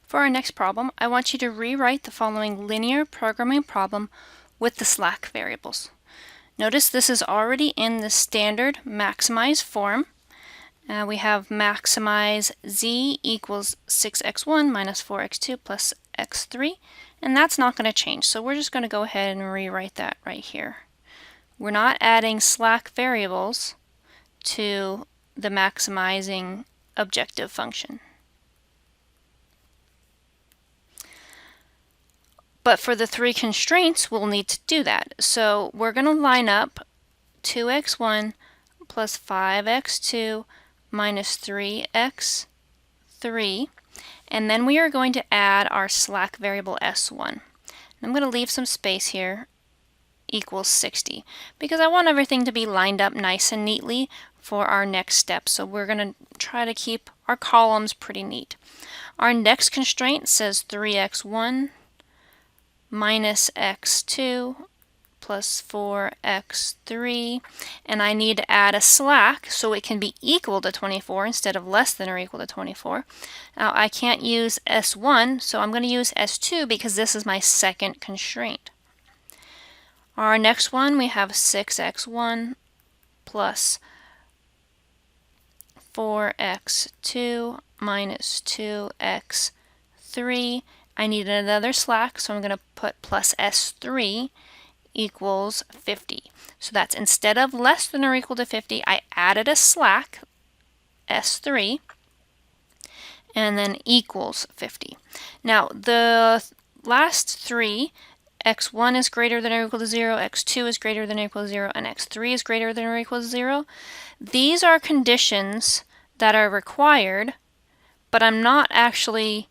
For our next problem, I want you to rewrite the following linear programming problem with the slack variables. Notice this is already in the standard maximize form. We have maximize z equals 6x1 minus 4x2 plus x3, and that's not going to change, so we're just going to go ahead and rewrite that right here. We're not adding slack variables to the maximizing objective function. But for the three constraints, we'll need to do that. So we're going to line up 2x1 plus 5x2 minus 3x3, and then we are going to add our slack variable s1. I'm going to leave some space here, equals 60, because I want everything to be lined up nice and neatly for our next step. So we're going to try to keep our columns pretty neat. Our next constraint says 3x1 minus x2 plus 4x3, and I need to add a slack so it can be equal to 24 instead of less than or equal to 24. Now I can't use s1, so I'm going to use s2 because this is my second constraint. Our next one, we have 6x1 plus 4x2 minus 2x3. I need another slack, so I'm going to put plus s3 equals 50. So that's instead of less than or equal to 50, I added a slack, s3, and then equals 50. Now the last three, x1 is greater than or equal to 0, x2 is greater than or equal to 0, and x3 is greater than or equal to 0. These are conditions that are required, but I'm not actually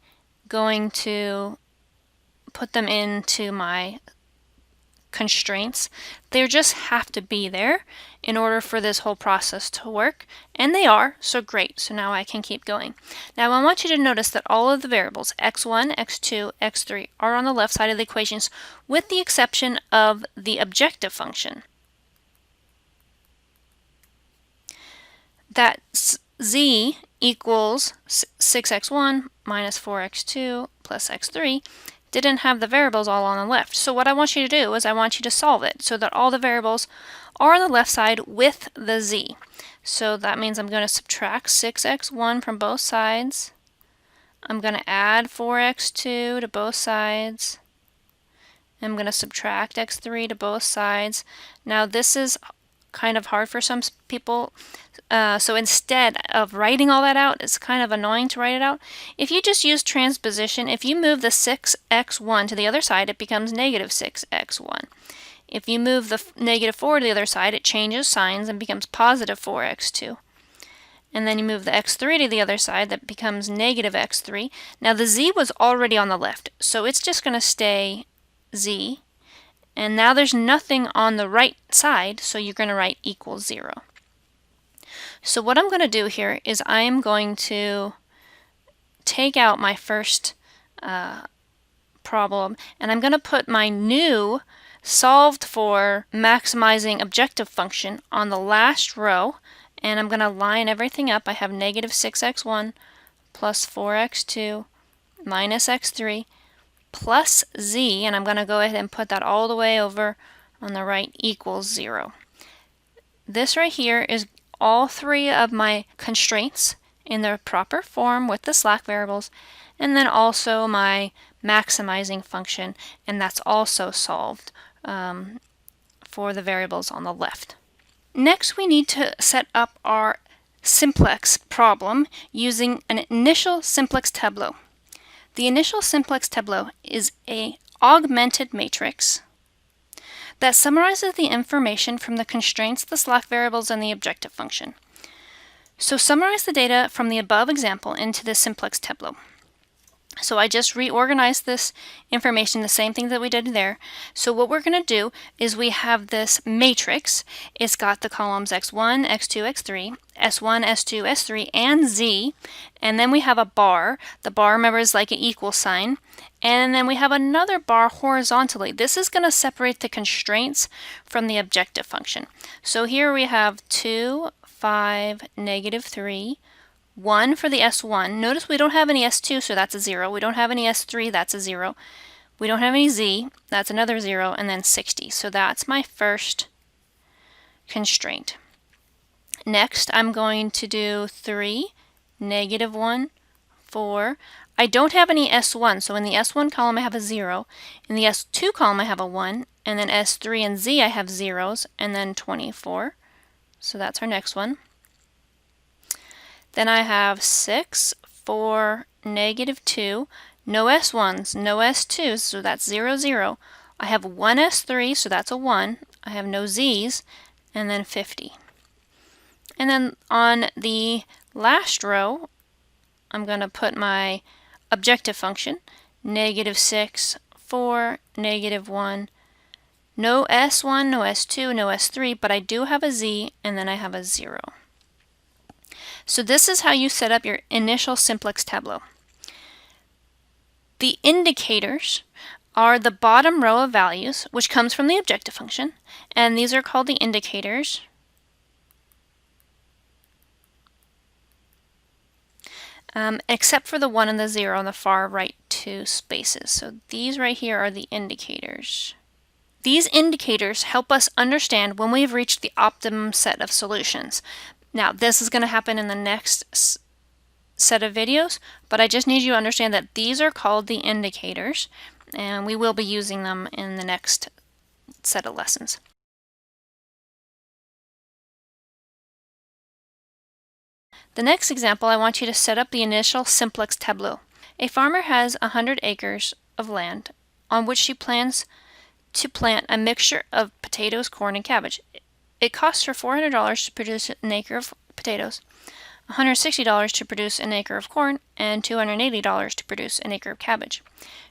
going to put them into my constraints. They just have to be there in order for this whole process to work, and they are, so great. So now I can keep going. Now I want you to notice that all of the variables x1, x2, x3 are on the left side of the equations with the exception of the objective function. That z equals 6x1 minus 4x2 plus x3 didn't have the variables all on the left. So what I want you to do is I want you to solve it so that all the variables are on the left side with the z. So that means I'm going to subtract 6x1 from both sides. I'm going to add 4x2 to both sides. I'm going to subtract x3 to both sides. Now this is kind of hard for some people. So instead of writing all that out, it's kind of annoying to write it out. If you just use transposition, if you move the 6x1 to the other side, it becomes negative 6x1. If you move the negative 4 to the other side, it changes signs and becomes positive 4x2. And then you move the x3 to the other side, that becomes negative x3. Now the z was already on the left, so it's just going to stay z. And now there's nothing on the right side, so you're going to write equals 0. So what I'm going to do here is I'm going to take out my first problem, and I'm going to put my new solved for maximizing objective function on the last row, and I'm going to line everything up. I have negative 6x1 plus 4x2 minus x3 plus z, and I'm going to go ahead and put that all the way over on the right, equals 0. This right here is all three of my constraints in their proper form with the slack variables, and then also my maximizing function, and that's also solved for the variables on the left. Next, we need to set up our simplex problem using an initial simplex tableau. The initial simplex tableau is an augmented matrix that summarizes the information from the constraints, the slack variables, and the objective function. So summarize the data from the above example into the simplex tableau. So I just reorganized this information, the same thing that we did there. So what we're going to do is we have this matrix. It's got the columns x1, x2, x3, s1, s2, s3, and z. And then we have a bar. The bar, remember, is like an equal sign. And then we have another bar horizontally. This is going to separate the constraints from the objective function. So here we have 2, 5, negative 3, 1 for the S1. Notice we don't have any S2, so that's a 0. We don't have any S3, that's a 0. We don't have any Z, that's another 0, and then 60. So that's my first constraint. Next, I'm going to do 3, -1, 4. I don't have any S1, so in the S1 column I have a 0. In the S2 column I have a 1, and then S3 and Z I have zeros, and then 24. So that's our next one. Then I have 6, 4, -2. No S1s, no S2s, so that's 0, 0. I have one S3, so that's a 1. I have no Z's, and then 50. And then on the last row, I'm going to put my objective function, -6, 4, -1. No S1, no S2, no S3, but I do have a Z, and then I have a 0. So this is how you set up your initial simplex tableau. The indicators are the bottom row of values, which comes from the objective function, and these are called the indicators. Except for the 1 and the 0 on the far right two spaces. So these right here are the indicators. These indicators help us understand when we've reached the optimum set of solutions. Now, this is going to happen in the next set of videos, but I just need you to understand that these are called the indicators, and we will be using them in the next set of lessons. The next example, I want you to set up the initial simplex tableau. A farmer has 100 acres of land on which she plans to plant a mixture of potatoes, corn, and cabbage. It costs her $400 to produce an acre of potatoes, $160 to produce an acre of corn, and $280 to produce an acre of cabbage.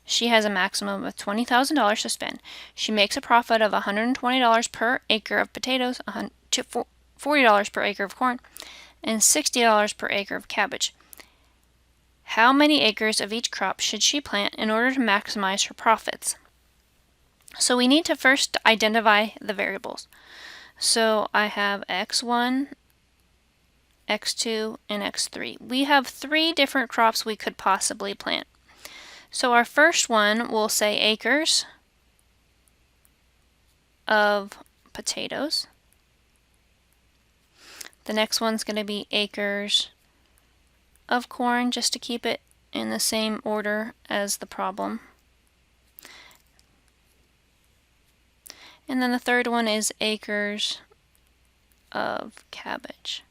She has a maximum of $20,000 to spend. She makes a profit of $120 per acre of potatoes, $40 per acre of corn, and $60 per acre of cabbage. How many acres of each crop should she plant in order to maximize her profits? So we need to first identify the variables. So I have x1, x2, and x3. We have 3 different crops we could possibly plant. So our first one will say acres of potatoes. The next one's going to be acres of corn, just to keep it in the same order as the problem. And then the third one is acres of cabbage.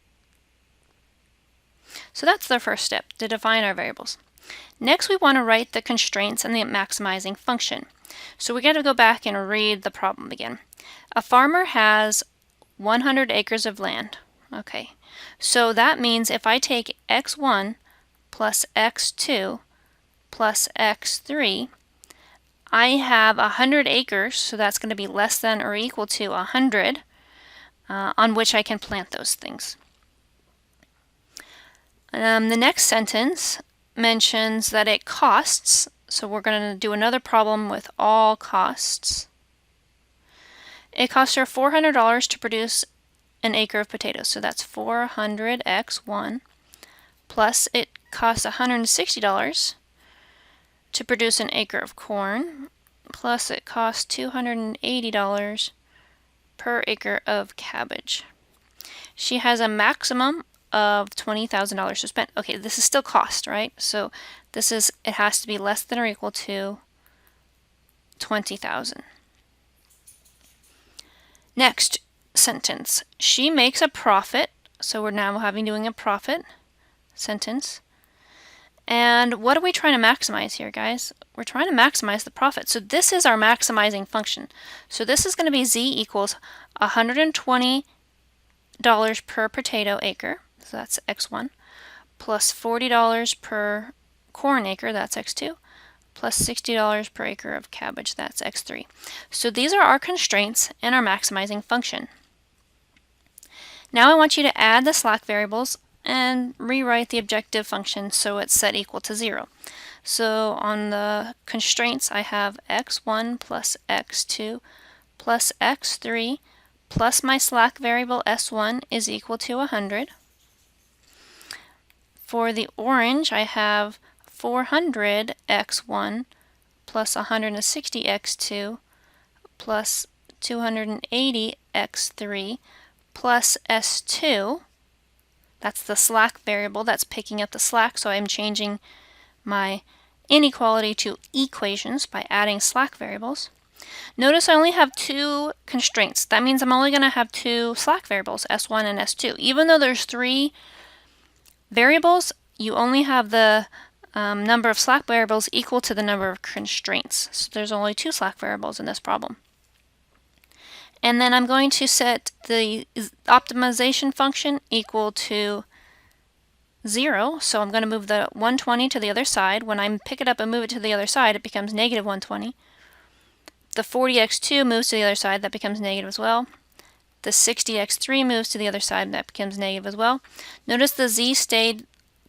So that's the first step, to define our variables. Next, we want to write the constraints and the maximizing function. So we got to go back and read the problem again. A farmer has 100 acres of land. Okay, so that means if I take x1 plus x2 plus x3, I have 100 acres, so that's going to be less than or equal to 100 on which I can plant those things. The next sentence mentions that it costs, so we're going to do another problem with all costs. It costs her $400 to produce an acre of potatoes, so that's 400x1, plus it costs $160 to produce an acre of corn, plus it costs $280 per acre of cabbage. She has a maximum of $20,000 to spend. Okay, this is still cost, right? So it has to be less than or equal to $20,000. Next sentence, she makes a profit, so we're now doing a profit sentence. And what are we trying to maximize here, guys? We're trying to maximize the profit. So this is our maximizing function. So this is going to be z equals $120 per potato acre, so that's x1, plus $40 per corn acre, that's x2, plus $60 per acre of cabbage, that's x3. So these are our constraints and our maximizing function. Now I want you to add the slack variables and rewrite the objective function so it's set equal to 0. So on the constraints I have x1 plus x2 plus x3 plus my slack variable s1 is equal to 100. For the orange, I have 400x1 plus 160x2 plus 280x3 plus S2. That's the slack variable that's picking up the slack, so I'm changing my inequality to equations by adding slack variables. Notice I only have two constraints. That means I'm only going to have two slack variables, S1 and S2. Even though there's three variables, you only have the number of slack variables equal to the number of constraints. So there's only two slack variables in this problem. And then I'm going to set the optimization function equal to 0. So I'm going to move the 120 to the other side. When I pick it up and move it to the other side, it becomes negative 120. The 40x2 moves to the other side, that becomes negative as well. The 60x3 moves to the other side, that becomes negative as well. Notice the z stayed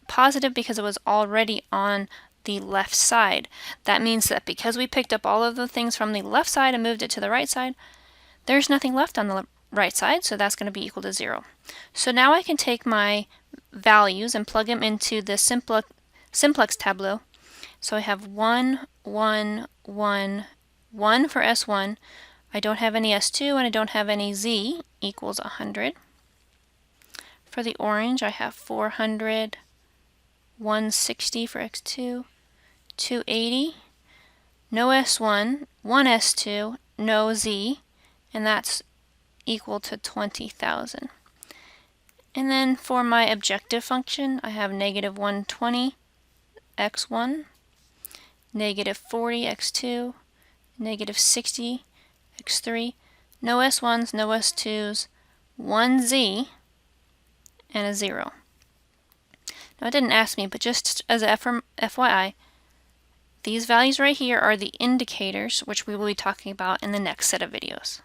positive because it was already on the left side. That means that because we picked up all of the things from the left side and moved it to the right side, there's nothing left on the right side, so that's going to be equal to 0. So now I can take my values and plug them into the simplex tableau. So I have 1, 1, 1, 1 for S1. I don't have any S2 and I don't have any Z equals 100. For the orange, I have 400, 160 for X2, 280, no S1, 1 S2, no Z, and that's equal to 20,000. And then for my objective function, I have negative 120 x1, negative 40 x2, negative 60 x3, no S1s, no S2s, 1 Z, and a 0. Now it didn't ask me, but just as a FYI, these values right here are the indicators, which we will be talking about in the next set of videos.